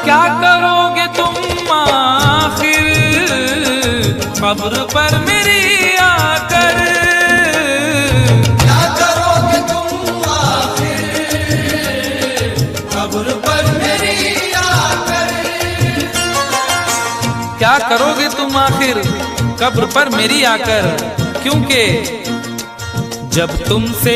क्या करोगे तुम आखिर कब्र पर मेरी आकर? क्या करोगे तुम आखिर कब्र पर मेरी आकर? क्या करोगे तुम आखिर कब्र पर मेरी आकर? क्योंकि जब तुमसे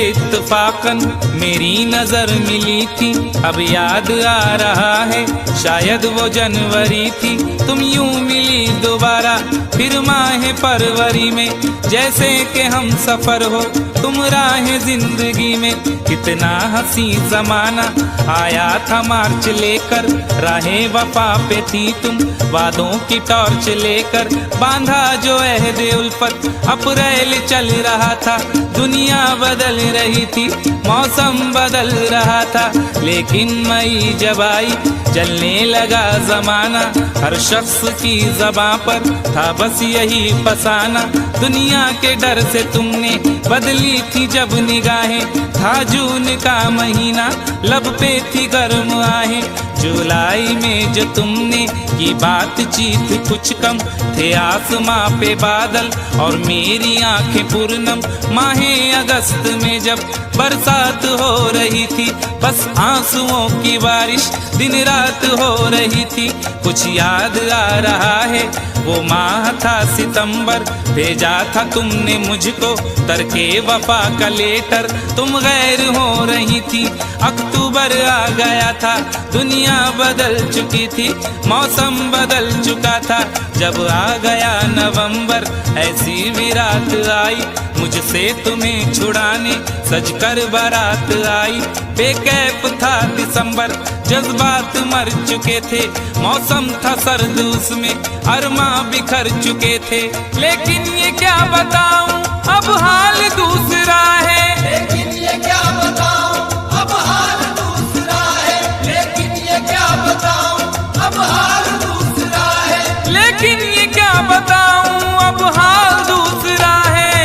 इत्तफाकन मेरी नजर मिली थी, अब याद आ रहा है शायद वो जनवरी थी। तुम यूं मिली दोबारा फिर माह फरवरी में, जैसे कि हम सफर हो तुम राह जिंदगी में। कितना हंसी जमाना आया था मार्च लेकर, राहे वफा पे थी तुम वादों की टॉर्च लेकर। बांधा जो अहदे उल्फत अप्रैल चल रहा था, दुनिया बदल रही थी मौसम बदल रहा था। लेकिन मई जब आई जलने लगा जमाना, हर शख्स की ज़बां पर था बस यही फसाना। दुनिया के डर से तुमने बदली थी जब निगाहें, था जून का महीना लब पे थी गर्म आहें। जुलाई में जो तुमने की बातचीत कुछ कम थे आसमां पे बादल और मेरी आंखें पूर्णम। माहे अगस्त में जब बरसात हो रही थी, बस आंसुओं की बारिश दिन रात हो रही थी। कुछ याद आ रहा है वो माह था सितंबर, भेजा था तुमने मुझको तरके वफा का लेटर। तुम गैर हो रही थी, अक्टूबर आ गया था, दुनिया बदल चुकी थी, मौसम बदल चुका था। जब आ गया नवंबर ऐसी भी रात आई, मुझसे तुम्हें छुड़ाने सजकर बारात आई। बेकैफ था दिसंबर, जज्बात मर चुके थे, मौसम था सर्द उसमें अरमा बिखर चुके थे। लेकिन ये क्या बताऊं अब हाल दूसरा है, लेकिन ये क्या बताऊं अब हाल दूसरा है। लेकिन ये क्या बताऊं अब हाल दूसरा है। लेकिन ये क्या बताऊं अब हाल दूसरा है।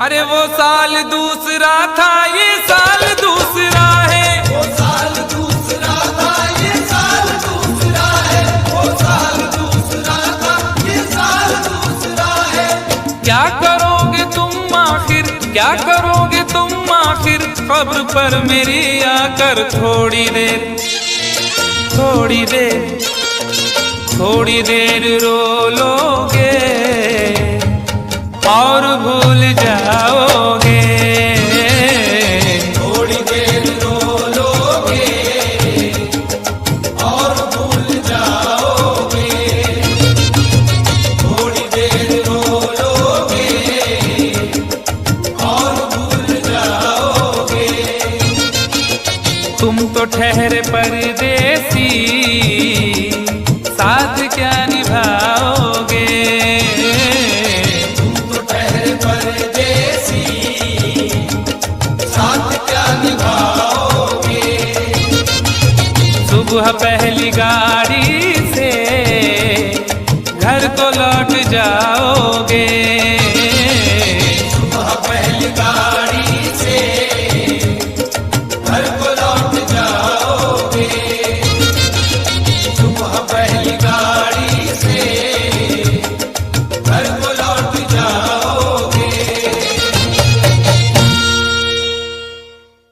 अरे वो साल दूसरा था ये साल दूसरा है। वो साल दूसरा था ये साल दूसरा है। वो साल दूसरा था ये साल दूसरा है। क्या करोगे तुम आखिर, क्या करोगे तुम आखिर कब्र पर मेरी आकर? थोड़ी देर थोड़ी देर थोड़ी देर रो लोगे और भूल जाओगे। थोड़ी देर रो लोगे और भूल जाओगे। थोड़ी देर रो लोगे और भूल जाओगे। तुम तो ठहरे परदेसी, साथ क्या निभाओगे? तुम तो ठहरे परदेसी, साथ क्या निभाओगे? सुबह पहली गाय